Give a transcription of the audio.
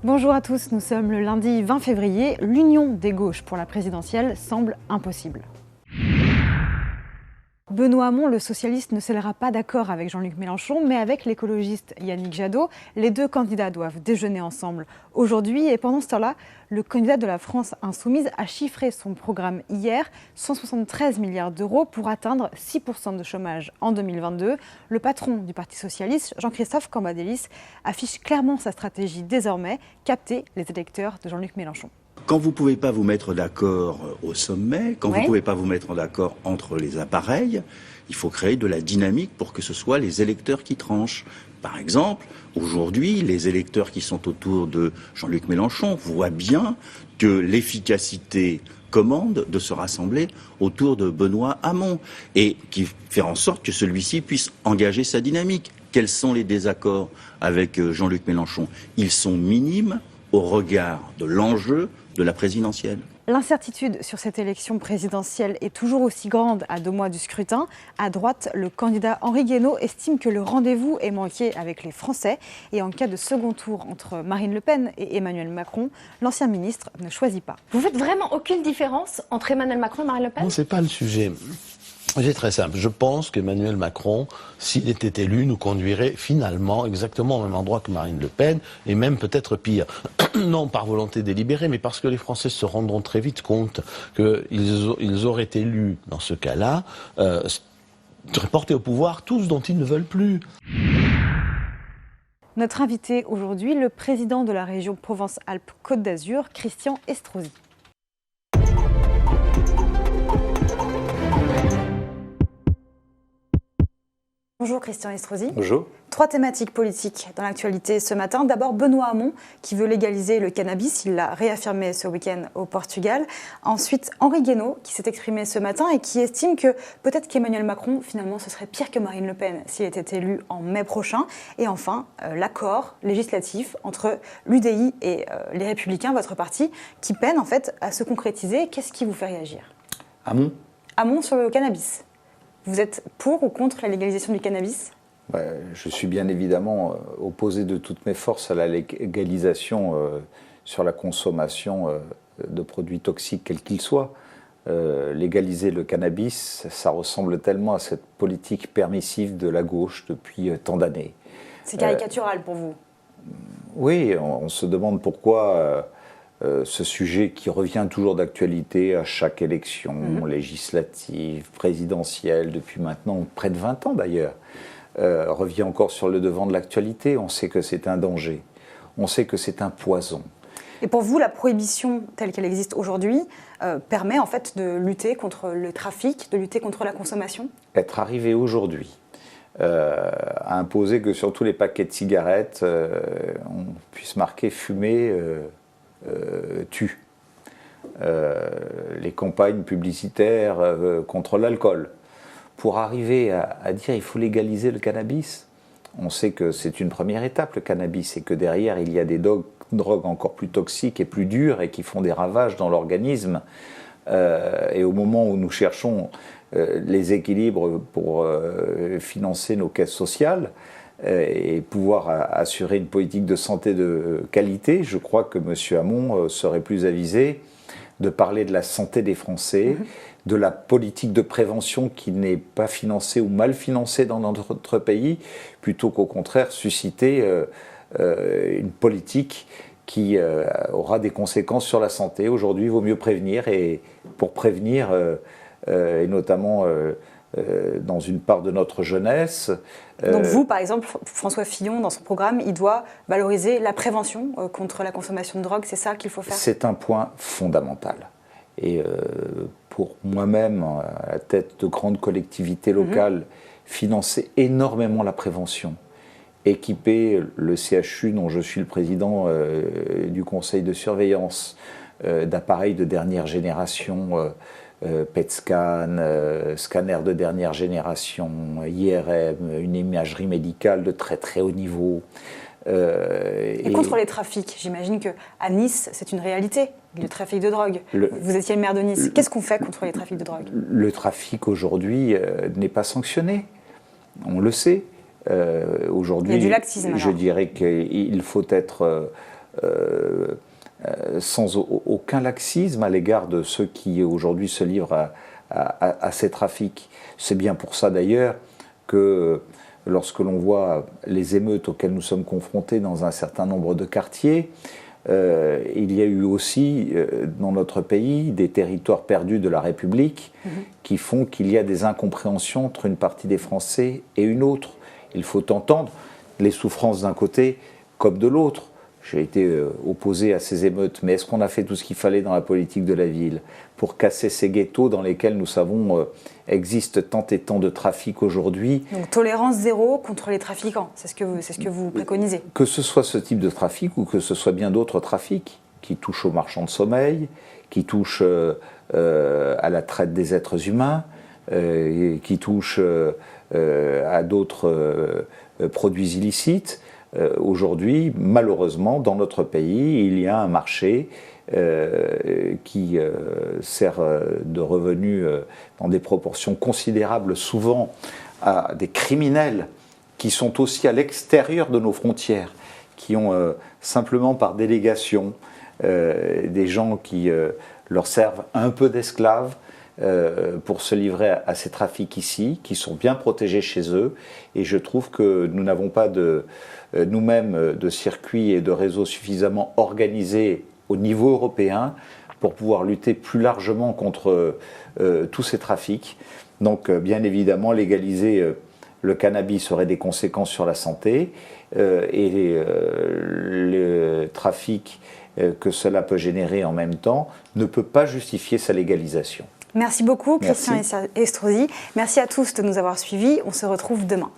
Bonjour à tous, nous sommes le lundi 20 février. L'union des gauches pour la présidentielle semble impossible. Benoît Hamon, le socialiste, ne scellera pas d'accord avec Jean-Luc Mélenchon, mais avec l'écologiste Yannick Jadot. Les deux candidats doivent déjeuner ensemble aujourd'hui. Et pendant ce temps-là, le candidat de la France insoumise a chiffré son programme hier, 173 milliards d'euros pour atteindre 6% de chômage en 2022. Le patron du Parti socialiste, Jean-Christophe Cambadélis, affiche clairement sa stratégie désormais, capter les électeurs de Jean-Luc Mélenchon. Quand vous ne pouvez pas vous mettre d'accord au sommet, quand vous ne pouvez pas vous mettre d'accord entre les appareils, il faut créer de la dynamique pour que ce soit les électeurs qui tranchent. Par exemple, aujourd'hui, les électeurs qui sont autour de Jean-Luc Mélenchon voient bien que l'efficacité commande de se rassembler autour de Benoît Hamon et qui fait en sorte que celui-ci puisse engager sa dynamique. Quels sont les désaccords avec Jean-Luc Mélenchon? Ils sont minimes au regard de l'enjeu de la présidentielle. L'incertitude sur cette élection présidentielle est toujours aussi grande à 2 mois du scrutin. À droite, le candidat Henri Guénaud estime que le rendez-vous est manqué avec les Français. Et en cas de second tour entre Marine Le Pen et Emmanuel Macron, l'ancien ministre ne choisit pas. Vous faites vraiment aucune différence entre Emmanuel Macron et Marine Le Pen? Non, c'est pas le sujet. C'est très simple. Je pense qu'Emmanuel Macron, s'il était élu, nous conduirait finalement exactement au même endroit que Marine Le Pen, et même peut-être pire. Non par volonté délibérée, mais parce que les Français se rendront très vite compte qu'ils auraient élu, dans ce cas-là, porté au pouvoir tous dont ils ne veulent plus. Notre invité aujourd'hui, le président de la région Provence-Alpes-Côte d'Azur, Christian Estrosi. Bonjour Christian Estrosi. Bonjour. 3 thématiques politiques dans l'actualité ce matin. D'abord Benoît Hamon qui veut légaliser le cannabis, il l'a réaffirmé ce week-end au Portugal. Ensuite Henri Guénaud qui s'est exprimé ce matin et qui estime que peut-être qu'Emmanuel Macron finalement ce serait pire que Marine Le Pen s'il était élu en mai prochain. Et enfin l'accord législatif entre l'UDI et les Républicains, votre parti, qui peine en fait à se concrétiser. Qu'est-ce qui vous fait réagir? Hamon. Hamon sur le cannabis. Vous êtes pour ou contre la légalisation du cannabis? Je suis bien évidemment opposé de toutes mes forces à la légalisation sur la consommation de produits toxiques, quels qu'ils soient. Légaliser le cannabis, ça ressemble tellement à cette politique permissive de la gauche depuis tant d'années. C'est caricatural pour vous? Oui, on se demande pourquoi ce sujet qui revient toujours d'actualité à chaque élection législative, présidentielle, depuis maintenant près de 20 ans d'ailleurs, revient encore sur le devant de l'actualité. On sait que c'est un danger, on sait que c'est un poison. Et pour vous, la prohibition telle qu'elle existe aujourd'hui permet en fait de lutter contre le trafic, de lutter contre la consommation? Être arrivé aujourd'hui à imposer que sur tous les paquets de cigarettes, on puisse marquer « fumer » tue. Les campagnes publicitaires contre l'alcool. Pour arriver à dire il faut légaliser le cannabis, on sait que c'est une première étape le cannabis et que derrière il y a des drogues encore plus toxiques et plus dures et qui font des ravages dans l'organisme. Et au moment où nous cherchons les équilibres pour financer nos caisses sociales, et pouvoir assurer une politique de santé de qualité, je crois que M. Hamon serait plus avisé de parler de la santé des Français, de la politique de prévention qui n'est pas financée ou mal financée dans notre pays, plutôt qu'au contraire susciter une politique qui aura des conséquences sur la santé. Aujourd'hui, il vaut mieux prévenir, et pour prévenir, et notamment dans une part de notre jeunesse. Donc vous, par exemple, François Fillon, dans son programme, il doit valoriser la prévention contre la consommation de drogue, c'est ça qu'il faut faire? C'est un point fondamental. Et pour moi-même, à la tête de grandes collectivités locales, financer énormément la prévention, équiper le CHU, dont je suis le président du conseil de surveillance, d'appareils de dernière génération, PET scan, scanner de dernière génération, IRM, une imagerie médicale de très très haut niveau. Et contre les trafics, j'imagine qu'à Nice, c'est une réalité, le trafic de drogue. Vous étiez le maire de Nice. Qu'est-ce qu'on fait contre les trafics de drogue? Le trafic aujourd'hui n'est pas sanctionné, on le sait. Aujourd'hui, il y a du laxisme. Je dirais qu'il faut être sans aucun laxisme à l'égard de ceux qui aujourd'hui se livrent à ces trafics. C'est bien pour ça d'ailleurs que lorsque l'on voit les émeutes auxquelles nous sommes confrontés dans un certain nombre de quartiers, il y a eu aussi dans notre pays des territoires perdus de la République qui font qu'il y a des incompréhensions entre une partie des Français et une autre. Il faut entendre les souffrances d'un côté comme de l'autre. J'ai été opposé à ces émeutes, mais est-ce qu'on a fait tout ce qu'il fallait dans la politique de la ville pour casser ces ghettos dans lesquels nous savons existent tant et tant de trafics aujourd'hui? Donc tolérance zéro contre les trafiquants, c'est ce que vous préconisez. Que ce soit ce type de trafic ou que ce soit bien d'autres trafics qui touchent aux marchands de sommeil, qui touchent à la traite des êtres humains, qui touchent à d'autres produits illicites. Aujourd'hui, malheureusement, dans notre pays, il y a un marché qui sert de revenus dans des proportions considérables, souvent à des criminels qui sont aussi à l'extérieur de nos frontières, qui ont simplement par délégation des gens qui leur servent un peu d'esclaves pour se livrer à ces trafics ici, qui sont bien protégés chez eux. Et je trouve que nous n'avons pas nous-mêmes de circuits et de réseaux suffisamment organisés au niveau européen pour pouvoir lutter plus largement contre tous ces trafics. Donc bien évidemment, légaliser le cannabis aurait des conséquences sur la santé et le trafic que cela peut générer en même temps ne peut pas justifier sa légalisation. Merci beaucoup, Merci. Christian Estrosi. Merci à tous de nous avoir suivis. On se retrouve demain.